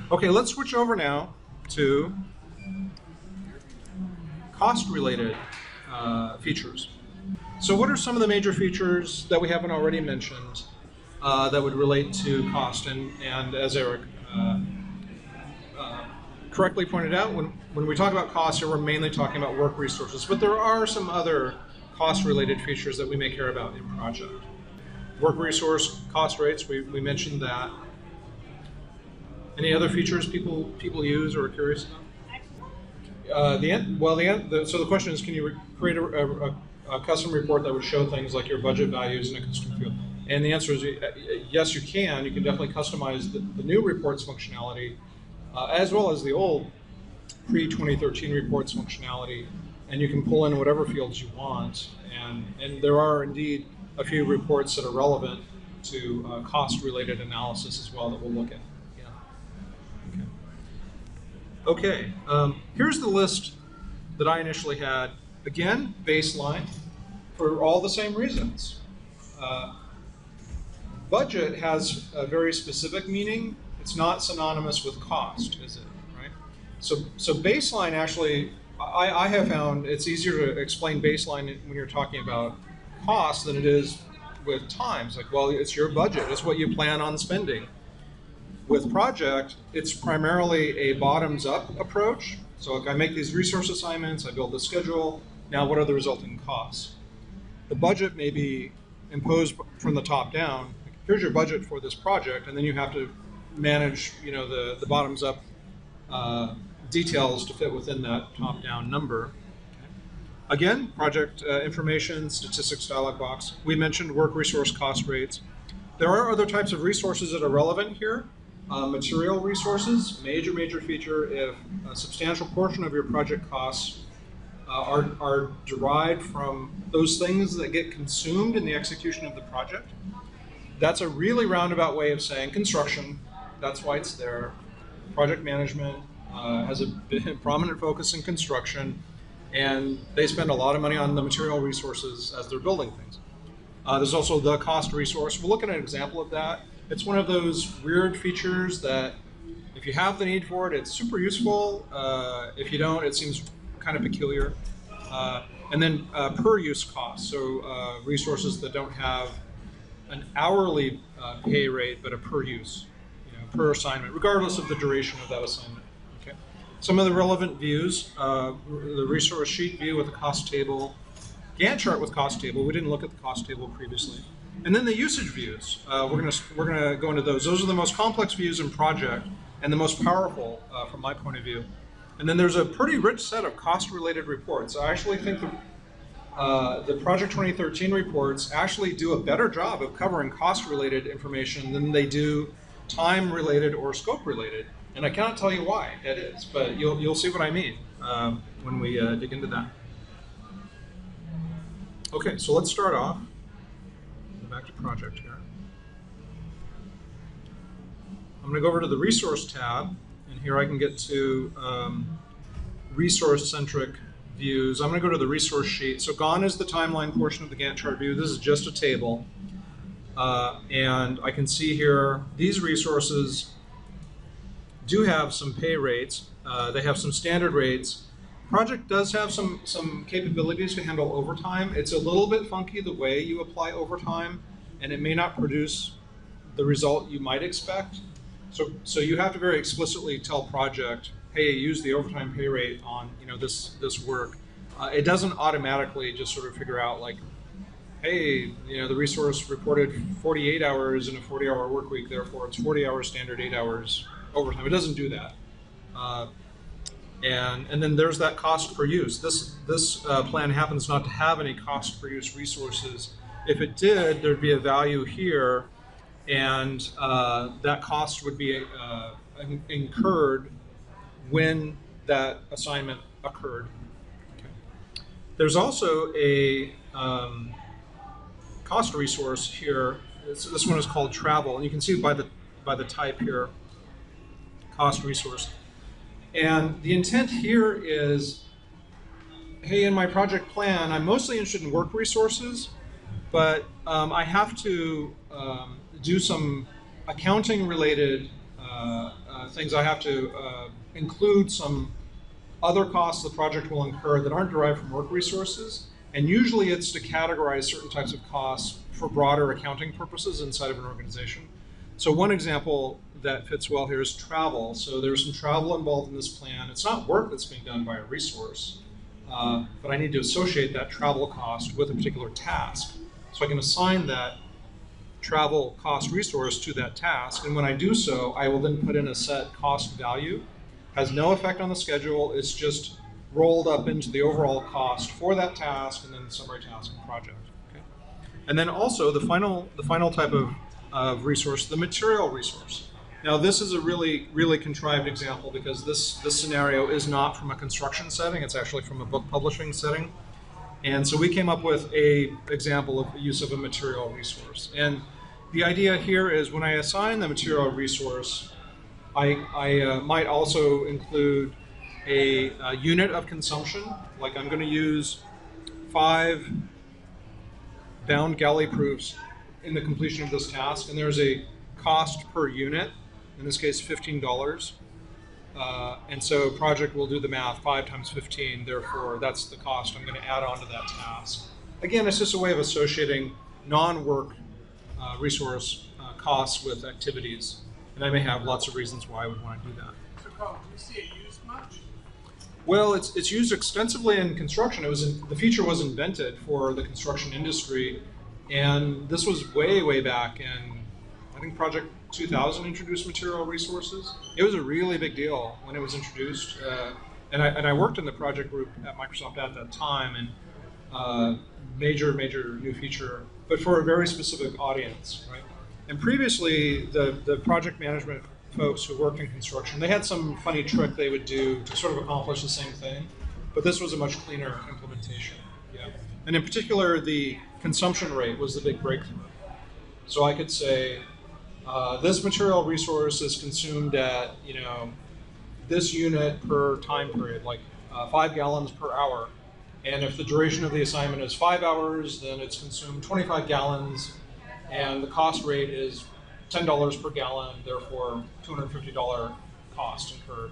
Okay, let's switch over now to cost-related features. So what are some of the major features that we haven't already mentioned that would relate to cost? And as Eric correctly pointed out, when we talk about cost here, we're mainly talking about work resources, but there are some other cost-related features that we may care about in project. Work resource cost rates, we mentioned that. Any other features people use or are curious about? So the question is, can you create a custom report that would show things like your budget values in a custom field? And the answer is yes, you can. You can definitely customize the new reports functionality as well as the old pre-2013 reports functionality, and you can pull in whatever fields you want. And there are indeed a few reports that are relevant to cost-related analysis as well that we'll look at. Okay, here's the list that I initially had. Again, baseline for all the same reasons. Budget has a very specific meaning. It's not synonymous with cost, is it? Right? So baseline actually, I have found it's easier to explain baseline when you're talking about cost than it is with time. It's like, well, it's your budget. It's what you plan on spending. With project, it's primarily a bottoms-up approach. So like I make these resource assignments, I build the schedule. Now what are the resulting costs? The budget may be imposed from the top down. Here's your budget for this project, and then you have to manage, the bottoms-up details to fit within that top-down number. Again, project information, statistics dialog box. We mentioned work resource cost rates. There are other types of resources that are relevant here. Material resources, major feature. If a substantial portion of your project costs are derived from those things that get consumed in the execution of the project, that's a really roundabout way of saying construction. That's why it's there. Project management has a prominent focus in construction, and they spend a lot of money on the material resources as they're building things. There's also the cost resource. We'll look at an example of that. It's one of those weird features that if you have the need for it, it's super useful. If you don't, it seems kind of peculiar. And then per use cost, so resources that don't have an hourly pay rate, but a per use, per assignment, regardless of the duration of that assignment. Okay. Some of the relevant views, the resource sheet view with a cost table, Gantt chart with cost table. We didn't look at the cost table previously. And then the usage views. We're gonna go into those. Those are the most complex views in project and the most powerful from my point of view. And then there's a pretty rich set of cost-related reports. I actually think the Project 2013 reports actually do a better job of covering cost-related information than they do time-related or scope-related. And I cannot tell you why it is, but you'll see what I mean when we dig into that. Okay, so let's start off. Back to project here. I'm going to go over to the resource tab, and here I can get to resource-centric views. I'm going to go to the resource sheet. So gone is the timeline portion of the Gantt chart view. This is just a table. And I can see here these resources do have some pay rates. They have some standard rates. Project does have some capabilities to handle overtime. It's a little bit funky the way you apply overtime, and it may not produce the result you might expect. So you have to very explicitly tell project, hey, use the overtime pay rate on this work. It doesn't automatically just sort of figure out like, hey, the resource reported 48 hours in a 40-hour work week, therefore it's 40 hours standard, 8 hours overtime. It doesn't do that. And then there's that cost per use. This plan happens not to have any cost per use resources. If it did, there'd be a value here, and that cost would be incurred when that assignment occurred. Okay. There's also a cost resource here. This one is called travel, and you can see by the type here, cost resource. And the intent here is, hey, in my project plan, I'm mostly interested in work resources, but I have to do some accounting-related things, I have to include some other costs the project will incur that aren't derived from work resources. And usually it's to categorize certain types of costs for broader accounting purposes inside of an organization. So one example that fits well here is travel. So there's some travel involved in this plan. It's not work that's being done by a resource, but I need to associate that travel cost with a particular task. So I can assign that travel cost resource to that task. And when I do so, I will then put in a set cost value. Has no effect on the schedule. It's just rolled up into the overall cost for that task and then the summary task and project. Okay? And then also the final type of resource, the material resource. Now this is a really, really contrived example because this scenario is not from a construction setting, it's actually from a book publishing setting. And so we came up with an example of the use of a material resource. And the idea here is when I assign the material resource, I might also include a unit of consumption, like I'm going to use 5 bound galley proofs in the completion of this task, and there's a cost per unit, in this case $15. And so project will do the math, 5 times 15, therefore that's the cost I'm going to add on to that task. Again, it's just a way of associating non-work resource costs with activities. And I may have lots of reasons why I would want to do that. So Carl, do you see it used much? Well, it's used extensively in construction. The feature was invented for the construction industry, and this was way, way back in, I think Project 2000 introduced material resources. It was a really big deal when it was introduced, and I worked in the project group at Microsoft at that time, and major new feature, but for a very specific audience, right? And previously, the project management folks who worked in construction, they had some funny trick they would do to sort of accomplish the same thing, but this was a much cleaner implementation. Yeah. And in particular, the consumption rate was the big breakthrough. So I could say, this material resource is consumed at, this unit per time period, like 5 gallons per hour. And if the duration of the assignment is 5 hours, then it's consumed 25 gallons, and the cost rate is $10 per gallon, therefore $250 cost incurred.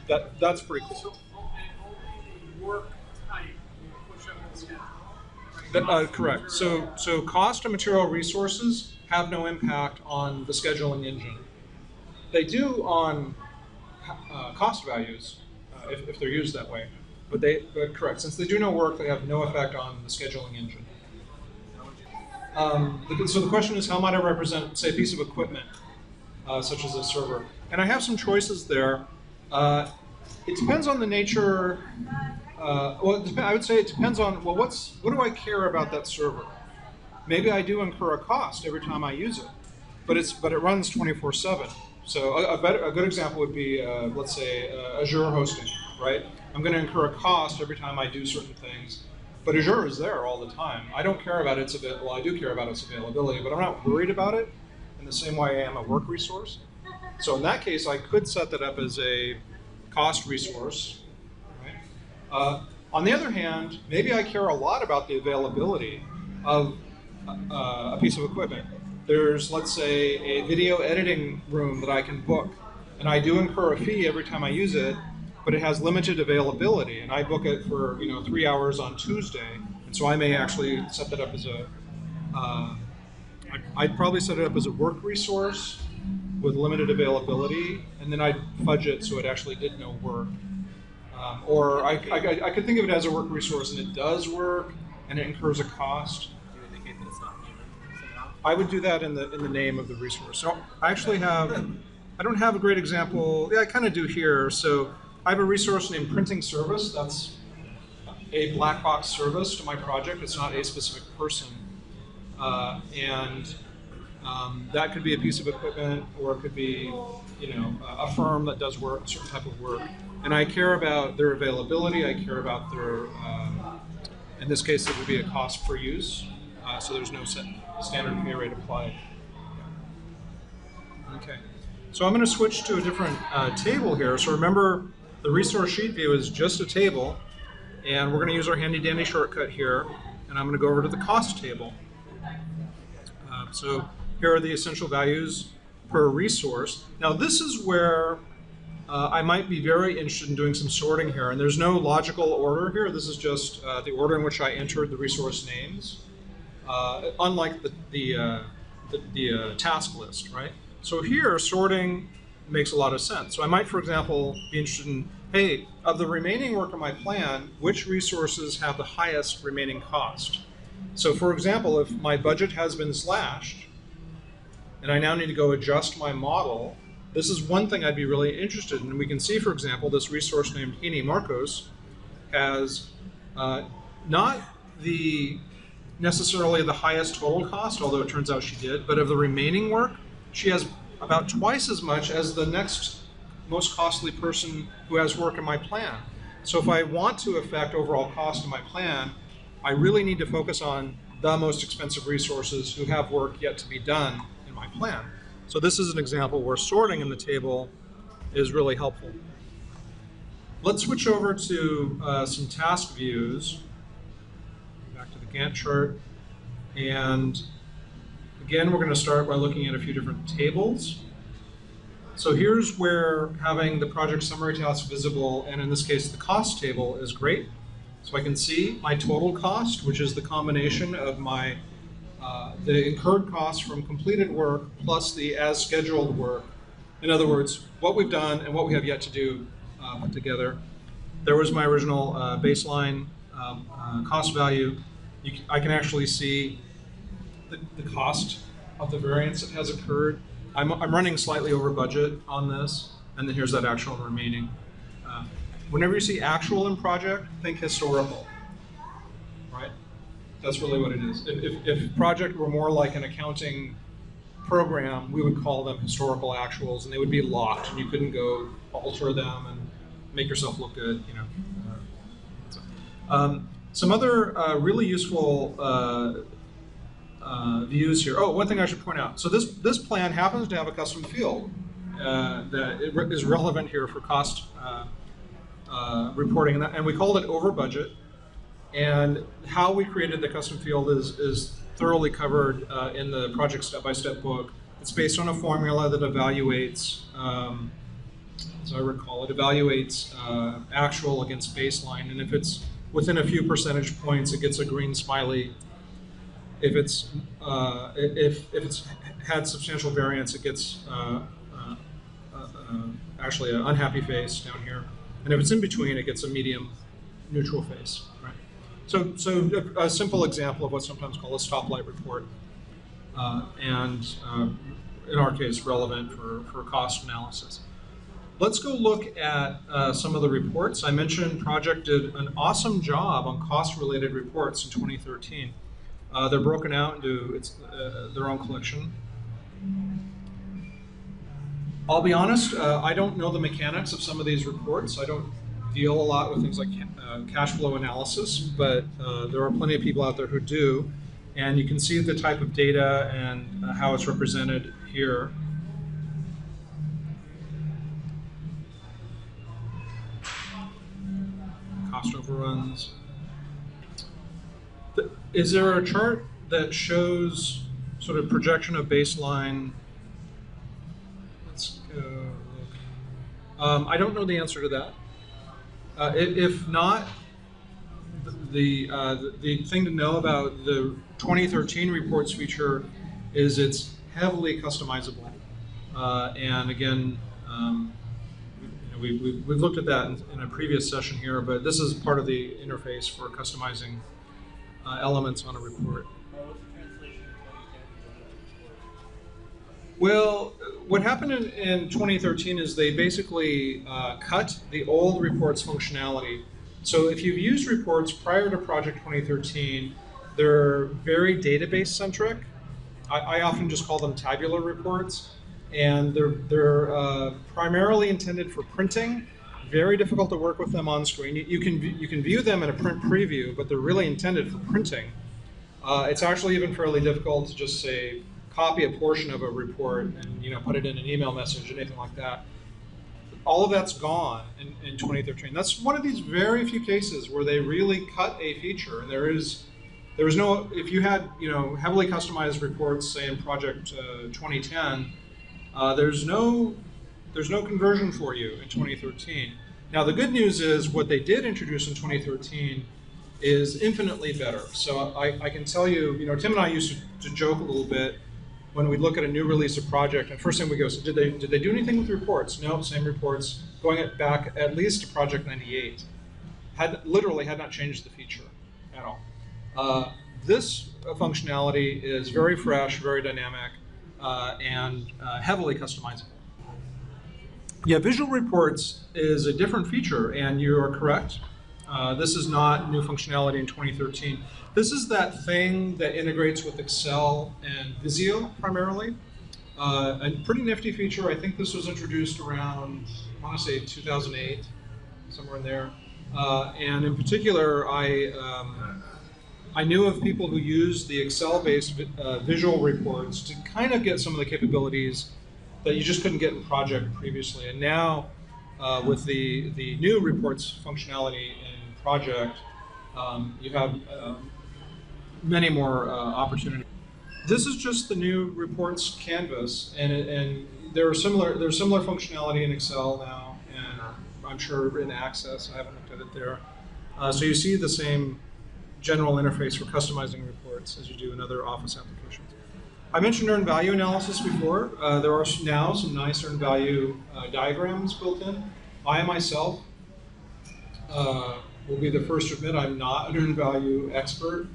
Right? That's pretty cool. So only work type will push up the schedule. Correct. So cost and material resources have no impact on the scheduling engine. They do on cost values if they're used that way. But correct, since they do no work, they have no effect on the scheduling engine. So the question is, how might I represent, say, a piece of equipment, such as a server? And I have some choices there. It depends on the nature. I would say it depends on, well, what do I care about that server? Maybe I do incur a cost every time I use it, but it runs 24/7. So a good example would be, let's say, Azure hosting, right? I'm going to incur a cost every time I do certain things. But Azure is there all the time. I don't care about its availability. Well, I do care about its availability, but I'm not worried about it in the same way I am a work resource. So in that case, I could set that up as a cost resource. Right? On the other hand, maybe I care a lot about the availability of a piece of equipment. There's, let's say, a video editing room that I can book, and I do incur a fee every time I use it, but it has limited availability, and I book it for 3 hours on Tuesday, and so I may actually set that up as I'd probably set it up as a work resource with limited availability, and then I'd fudge it so it actually did no work. Or I could think of it as a work resource and it does work, and it incurs a cost. You indicate that it's not human somehow? I would do that in the name of the resource. So I actually I don't have a great example. Yeah, I kind of do here. So I have a resource named Printing Service. That's a black box service to my project. It's not a specific person. And that could be a piece of equipment, or it could be a firm that does work, a certain type of work. And I care about their availability. I care about their, in this case, it would be a cost per use. So there's no set standard pay rate applied. Okay. So I'm going to switch to a different table here. So remember, the resource sheet view is just a table, and we're going to use our handy dandy shortcut here, and I'm going to go over to the cost table. So here are the essential values per resource. Now this is where I might be very interested in doing some sorting here, and there's no logical order here. This is just the order in which I entered the resource names, unlike the task list, right? So here, sorting makes a lot of sense. So I might, for example, be interested in, hey, of the remaining work on my plan, which resources have the highest remaining cost? So for example, if my budget has been slashed, and I now need to go adjust my model, this is one thing I'd be really interested in. And we can see, for example, this resource named Hini Marcos has not necessarily the highest total cost, although it turns out she did, but of the remaining work, she has about twice as much as the next most costly person who has work in my plan. So if I want to affect overall cost in my plan, I really need to focus on the most expensive resources who have work yet to be done in my plan. So this is an example where sorting in the table is really helpful. Let's switch over to some task views. Back to the Gantt chart. And again, we're going to start by looking at a few different tables. So here's where having the project summary task visible, and in this case, the cost table, is great. So I can see my total cost, which is the combination of my the incurred costs from completed work plus the as scheduled work. In other words, what we've done and what we have yet to do put together. There was my original baseline cost value. I can actually see the cost of the variance that has occurred. I'm running slightly over budget on this, and then here's that actual and remaining. Whenever you see actual in project, think historical, right? That's really what it is. If project were more like an accounting program, we would call them historical actuals, and they would be locked, and you couldn't go alter them and make yourself look good, you know. Some other really useful views here. Oh, one thing I should point out. So this plan happens to have a custom field that is relevant here for cost reporting, and we called it over budget. And how we created the custom field is thoroughly covered in the project step-by-step book. It's based on a formula that evaluates, as I recall, it evaluates actual against baseline, and if it's within a few percentage points, it gets a green smiley. If it's had substantial variance, it gets actually an unhappy face down here, and if it's in between, it gets a medium neutral face. Right. So a simple example of what's sometimes called a stoplight report, and in our case, relevant for cost analysis. Let's go look at some of the reports. I mentioned Project did an awesome job on cost-related reports in 2013. They're broken out into their own collection. I'll be honest, I don't know the mechanics of some of these reports. I don't deal a lot with things like cash flow analysis, but there are plenty of people out there who do. And you can see the type of data and how it's represented here. Cost overruns. Is there a chart that shows sort of projection of baseline? Let's go look. I don't know the answer to that. If not, the thing to know about the 2013 reports feature is it's heavily customizable. And again, we've looked at that in a previous session here, but this is part of the interface for customizing elements on a report. Well, what happened in 2013 is they basically cut the old reports functionality. So if you've used reports prior to Project 2013, they're very database centric. I often just call them tabular reports, and they're primarily intended for printing. Very difficult to work with them on screen. You can view them in a print preview, but they're really intended for printing. It's actually even fairly difficult to just say copy a portion of a report and put it in an email message or anything like that. All of that's gone in 2013. That's one of these very few cases where they really cut a feature. And there was no, if you had heavily customized reports, say in Project 2010, There's no conversion for you in 2013. Now the good news is what they did introduce in 2013 is infinitely better. So I can tell you, Tim and I used to joke a little bit when we look at a new release of project, and first thing we go, so did they do anything with reports? No, same reports, going back at least to Project 98. Literally had not changed the feature at all. This functionality is very fresh, very dynamic, and heavily customizable. Yeah, visual reports is a different feature, and you are correct. This is not new functionality in 2013. This is that thing that integrates with Excel and Visio primarily. A pretty nifty feature. I think this was introduced around, I want to say 2008, somewhere in there. And in particular, I knew of people who used the Excel-based visual reports to kind of get some of the capabilities that you just couldn't get in Project previously. And now, with the new reports functionality in Project, you have many more opportunities. This is just the new reports canvas, and there's similar functionality in Excel now, and I'm sure in Access. I haven't looked at it there. So you see the same general interface for customizing reports as you do in other Office applications. I mentioned earned value analysis before. There are now some nice earned value diagrams built in. I myself will be the first to admit I'm not an earned value expert.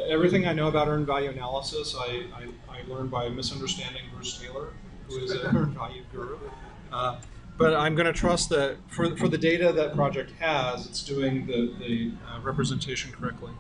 Everything I know about earned value analysis, I learned by misunderstanding Bruce Taylor, who is an earned value guru. But I'm going to trust that for the data that project has, it's doing the representation correctly.